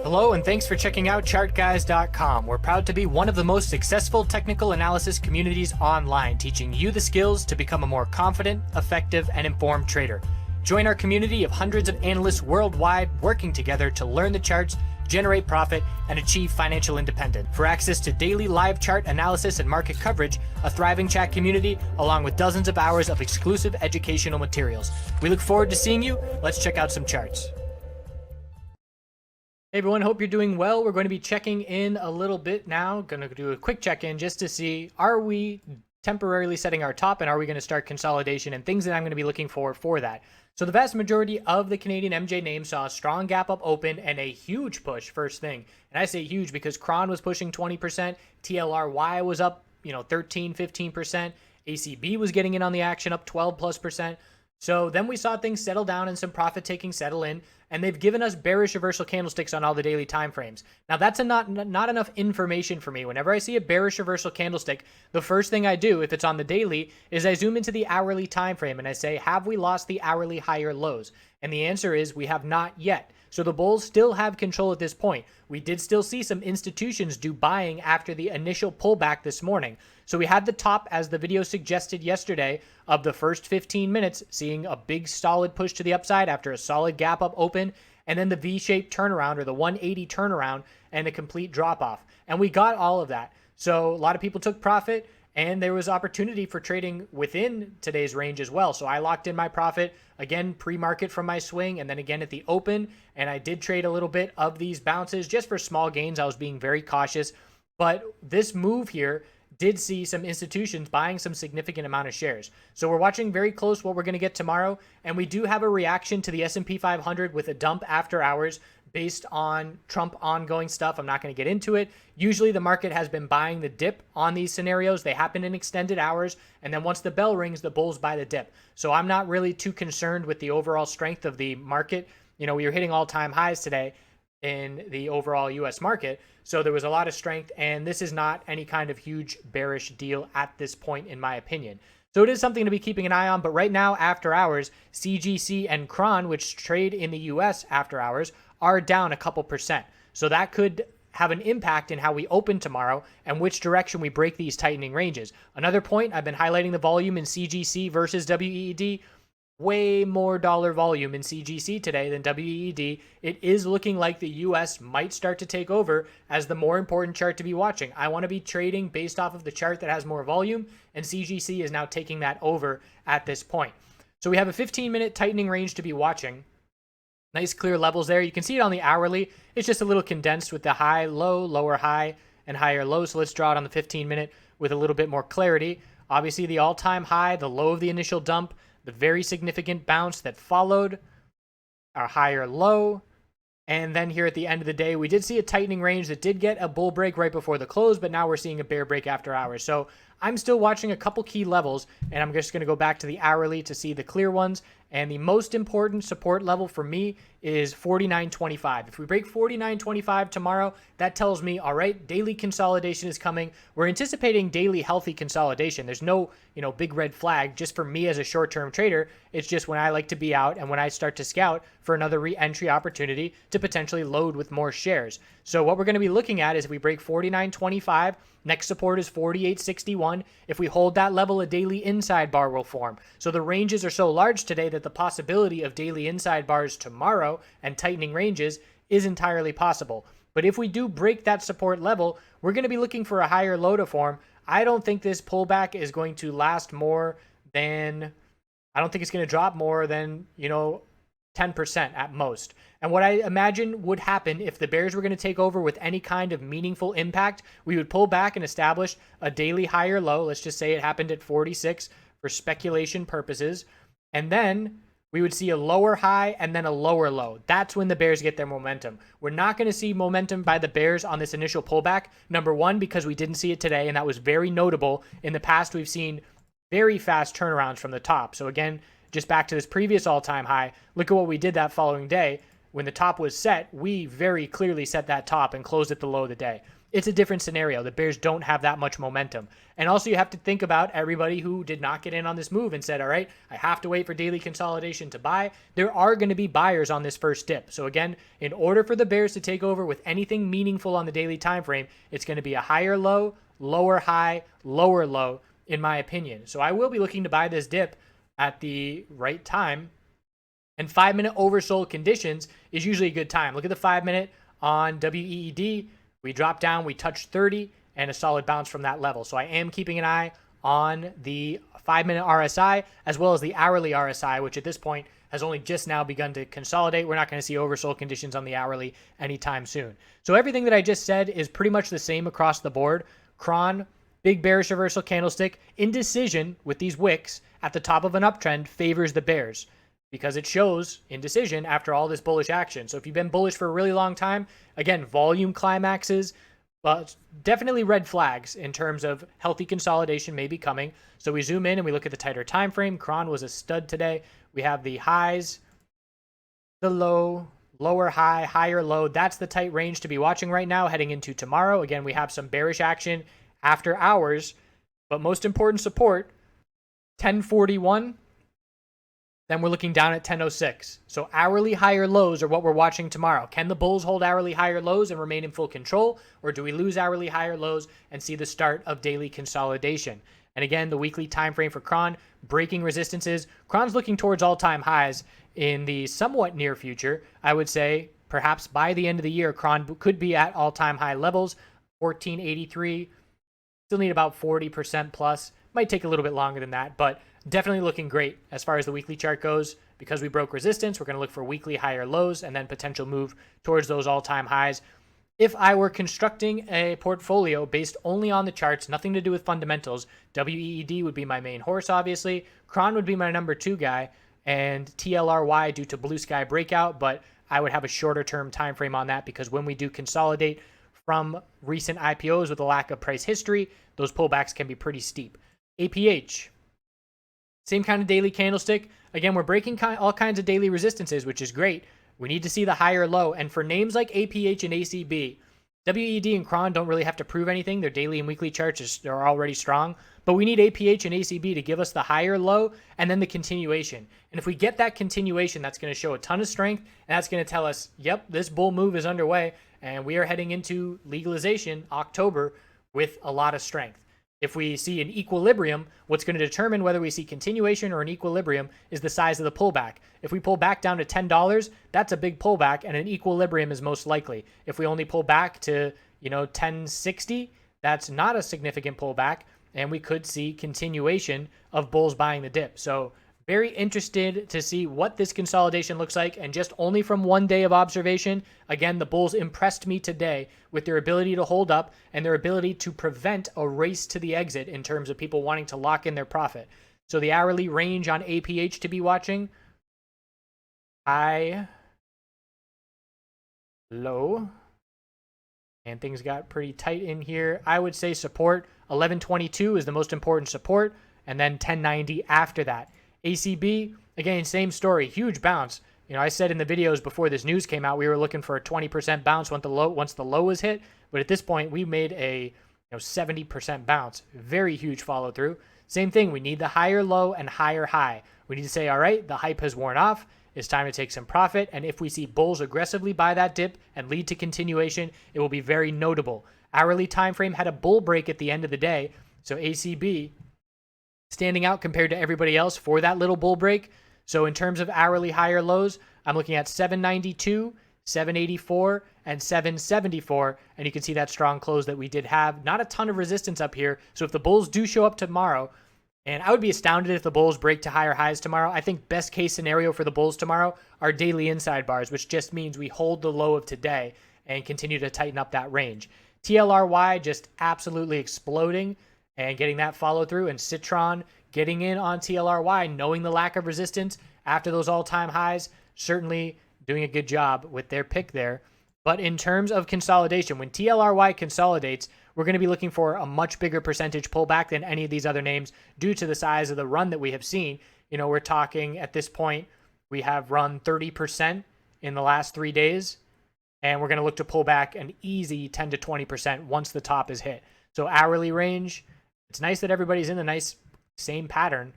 Hello and thanks for checking out ChartGuys.com. We're proud to be one of the most successful technical analysis communities online, teaching you the skills to become a more confident, effective, and informed trader. Join our community of hundreds of analysts worldwide working together to learn the charts, generate profit, and achieve financial independence. For access to daily live chart analysis and market coverage, a thriving chat community, along with dozens of hours of exclusive educational materials. We look forward to seeing you. Let's check out some charts. Hey everyone, hope you're doing well. We're going to be checking in a little bit now. Going to do a quick check-in just to see, are we temporarily setting our top and are we going to start consolidation and things that I'm going to be looking for that. So the vast majority of the Canadian MJ names saw a strong gap up open and a huge push first thing. And I say huge because Cron was pushing 20%, TLRY was up, 13, 15%, ACB was getting in on the action up 12+%. So then we saw things settle down and some profit taking settle in, and they've given us bearish reversal candlesticks on all the daily time frames. Now that's not enough information for me. Whenever I see a bearish reversal candlestick, the first thing I do, if it's on the daily, is I zoom into the hourly time frame and I say, have we lost the hourly higher lows? And the answer is we have not yet. So the bulls still have control at this point. We did still see some institutions do buying after the initial pullback this morning. So we had the top, as the video suggested yesterday, of the first 15 minutes, seeing a big solid push to the upside after a solid gap up open, and then the V-shaped turnaround or the 180 turnaround and a complete drop off. And we got all of that. So a lot of people took profit, and there was opportunity for trading within today's range as well. So I locked in my profit, again, pre-market from my swing, and then again at the open. And I did trade a little bit of these bounces just for small gains. I was being very cautious. But this move here did see some institutions buying some significant amount of shares. So we're watching very close what we're going to get tomorrow. And we do have a reaction to the S&P 500 with a dump after hours based on Trump ongoing stuff. I'm not going to get into it. Usually the market has been buying the dip on these scenarios. They happen in extended hours. And then once the bell rings, the bulls buy the dip. So I'm not really too concerned with the overall strength of the market. We were hitting all-time highs today in the overall US market. So there was a lot of strength, and this is not any kind of huge bearish deal at this point, in my opinion. So it is something to be keeping an eye on. But right now, after hours, CGC and Cron, which trade in the US after hours, are down a couple percent. So that could have an impact in how we open tomorrow and which direction we break these tightening ranges. Another point, I've been highlighting the volume in CGC versus WEED. Way more dollar volume in CGC today than WEED. It is looking like the US might start to take over as the more important chart to be watching. I want to be trading based off of the chart that has more volume, and CGC is now taking that over at this point. So we have a 15-minute tightening range to be watching. Nice clear levels there. You can see it on the hourly. It's just a little condensed with the high, low, lower high, and higher low. So let's draw it on the 15-minute with a little bit more clarity. Obviously the all-time high, the low of the initial dump, the very significant bounce that followed, our higher low. And then here at the end of the day, we did see a tightening range that did get a bull break right before the close, but now we're seeing a bear break after hours. So I'm still watching a couple key levels, and I'm just going to go back to the hourly to see the clear ones. And the most important support level for me is 49.25. If we break 49.25 tomorrow, that tells me, all right, daily consolidation is coming. We're anticipating daily healthy consolidation. There's no, big red flag just for me as a short-term trader. It's just when I like to be out and when I start to scout for another re-entry opportunity to potentially load with more shares. So what we're going to be looking at is if we break 49.25, next support is 48.61. If we hold that level, a daily inside bar will form. So the ranges are so large today that the possibility of daily inside bars tomorrow and tightening ranges is entirely possible. But if we do break that support level, we're going to be looking for a higher low to form. I don't think this pullback is going to last more than, I don't think it's going to drop more than, 10% at most. And what I imagine would happen if the bears were going to take over with any kind of meaningful impact, we would pull back and establish a daily higher low. Let's just say it happened at 46 for speculation purposes. And then we would see a lower high and then a lower low. That's when the bears get their momentum. We're not going to see momentum by the bears on this initial pullback. Number one, because we didn't see it today, and that was very notable. In the past, we've seen very fast turnarounds from the top. So again, just back to this previous all-time high, look at what we did that following day. when the top was set, we very clearly set that top and closed at the low of the day. It's a different scenario. The bears don't have that much momentum. And also you have to think about everybody who did not get in on this move and said, all right, I have to wait for daily consolidation to buy. There are going to be buyers on this first dip. So again, in order for the bears to take over with anything meaningful on the daily time frame, it's going to be a higher low, lower high, lower low, in my opinion. So I will be looking to buy this dip at the right time. And 5-minute oversold conditions is usually a good time. Look at the 5-minute on WEED. We dropped down, we touched 30, and a solid bounce from that level. So I am keeping an eye on the 5-minute RSI as well as the hourly RSI, which at this point has only just now begun to consolidate. We're not going to see oversold conditions on the hourly anytime soon. So everything that I just said is pretty much the same across the board. Cron, big bearish reversal candlestick. Indecision with these wicks at the top of an uptrend favors the bears, because it shows indecision after all this bullish action. So if you've been bullish for a really long time, again, volume climaxes, but definitely red flags in terms of healthy consolidation may be coming. So we zoom in and we look at the tighter time frame. Cron was a stud today. We have the highs, the low, lower high, higher low. That's the tight range to be watching right now heading into tomorrow. Again, we have some bearish action after hours, but most important support, 1041. Then we're looking down at 1006. So hourly higher lows are what we're watching tomorrow. Can the bulls hold hourly higher lows and remain in full control? Or do we lose hourly higher lows and see the start of daily consolidation? And again, the weekly time frame for Cron, breaking resistances. Cron's looking towards all-time highs in the somewhat near future. I would say perhaps by the end of the year, Cron could be at all-time high levels, 1483. Still need about 40% plus. Might take a little bit longer than that, but definitely looking great as far as the weekly chart goes. Because we broke resistance, we're going to look for weekly higher lows and then potential move towards those all-time highs. If I were constructing a portfolio based only on the charts, nothing to do with fundamentals, WEED would be my main horse, obviously. Cron would be my number 2 guy, and TLRY due to blue sky breakout, but I would have a shorter term time frame on that because when we do consolidate from recent IPOs with a lack of price history, those pullbacks can be pretty steep. APH, same kind of daily candlestick. Again, we're breaking all kinds of daily resistances, which is great. We need to see the higher low. And for names like APH and ACB, WED and Cron don't really have to prove anything. Their daily and weekly charts are already strong. But we need APH and ACB to give us the higher low and then the continuation. And if we get that continuation, that's going to show a ton of strength. And that's going to tell us, yep, this bull move is underway. And we are heading into legalization October with a lot of strength. If we see an equilibrium, what's going to determine whether we see continuation or an equilibrium is the size of the pullback. If we pull back down to $10, that's a big pullback, and an equilibrium is most likely. If we only pull back to, $10.60, that's not a significant pullback, and we could see continuation of bulls buying the dip. So very interested to see what this consolidation looks like, and just only from one day of observation, again, the bulls impressed me today with their ability to hold up and their ability to prevent a race to the exit in terms of people wanting to lock in their profit. So the hourly range on APH to be watching, high, low, and things got pretty tight in here. I would say support 1122 is the most important support, and then 1090 after that. ACB, again, same story, huge bounce. I said in the videos before this news came out, we were looking for a 20% bounce once the low was hit. But at this point, we made a 70% bounce. Very huge follow through. Same thing, we need the higher low and higher high. We need to say, all right, the hype has worn off. It's time to take some profit. And if we see bulls aggressively buy that dip and lead to continuation, it will be very notable. Hourly time frame had a bull break at the end of the day. So ACB standing out compared to everybody else for that little bull break. So in terms of hourly higher lows, I'm looking at 792, 784, and 774. And you can see that strong close that we did have. Not a ton of resistance up here. So if the bulls do show up tomorrow, and I would be astounded if the bulls break to higher highs tomorrow. I think best case scenario for the bulls tomorrow are daily inside bars, which just means we hold the low of today and continue to tighten up that range. TLRY just absolutely exploding and getting that follow through, and Citron getting in on TLRY, knowing the lack of resistance after those all-time highs, certainly doing a good job with their pick there. But in terms of consolidation, when TLRY consolidates, we're going to be looking for a much bigger percentage pullback than any of these other names due to the size of the run that we have seen. We're talking at this point, we have run 30% in the last 3 days, and we're going to look to pull back an easy 10 to 20% once the top is hit. So hourly range, it's nice that everybody's in the nice same pattern.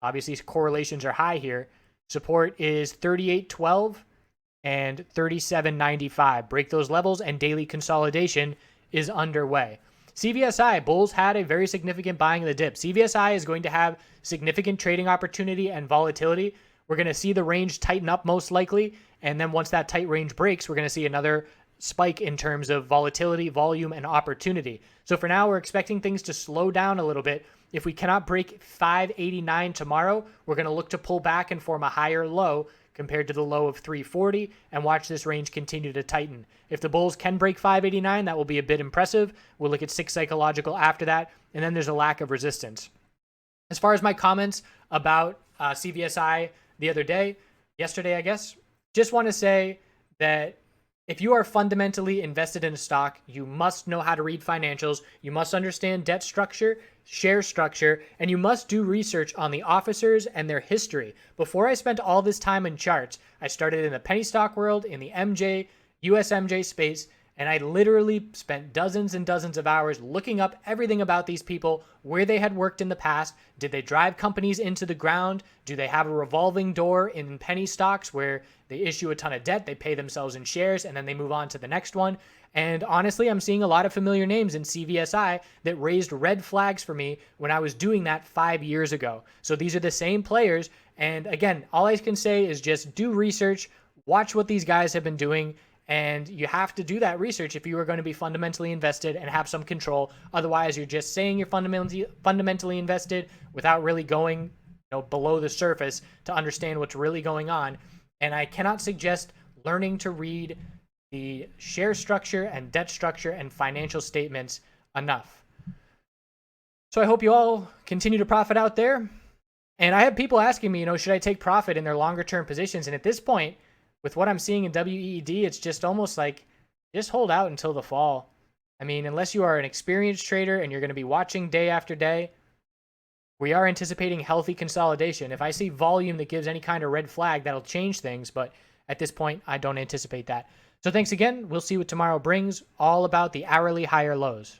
Obviously, correlations are high here. Support is 38.12 and 37.95. Break those levels, and daily consolidation is underway. CVSI, bulls had a very significant buying of the dip. CVSI is going to have significant trading opportunity and volatility. We're going to see the range tighten up most likely, and then once that tight range breaks, we're going to see another spike in terms of volatility, volume, and opportunity. So for now, we're expecting things to slow down a little bit. If we cannot break 589 tomorrow, we're going to look to pull back and form a higher low compared to the low of 340 and watch this range continue to tighten. If the bulls can break 589, that will be a bit impressive. We'll look at 6 psychological after that, and then there's a lack of resistance. As far as my comments about CVSI the other day, yesterday, I guess, just want to say that if you are fundamentally invested in a stock, you must know how to read financials, you must understand debt structure, share structure, and you must do research on the officers and their history. Before I spent all this time in charts, I started in the penny stock world, in the MJ, USMJ space, and I literally spent dozens and dozens of hours looking up everything about these people, where they had worked in the past. Did they drive companies into the ground? Do they have a revolving door in penny stocks where they issue a ton of debt, they pay themselves in shares, and then they move on to the next one? And honestly, I'm seeing a lot of familiar names in CVSI that raised red flags for me when I was doing that 5 years ago. So these are the same players. And again, all I can say is just do research, watch what these guys have been doing. And you have to do that research if you are going to be fundamentally invested and have some control. Otherwise, you're just saying you're fundamentally invested without really going, below the surface to understand what's really going on. And I cannot suggest learning to read the share structure and debt structure and financial statements enough. So I hope you all continue to profit out there. And I have people asking me, should I take profit in their longer term positions? And at this point, with what I'm seeing in WEED, it's just almost like just hold out until the fall. I mean, unless you are an experienced trader and you're going to be watching day after day, we are anticipating healthy consolidation. If I see volume that gives any kind of red flag, that'll change things. But at this point, I don't anticipate that. So thanks again. We'll see what tomorrow brings, all about the hourly higher lows.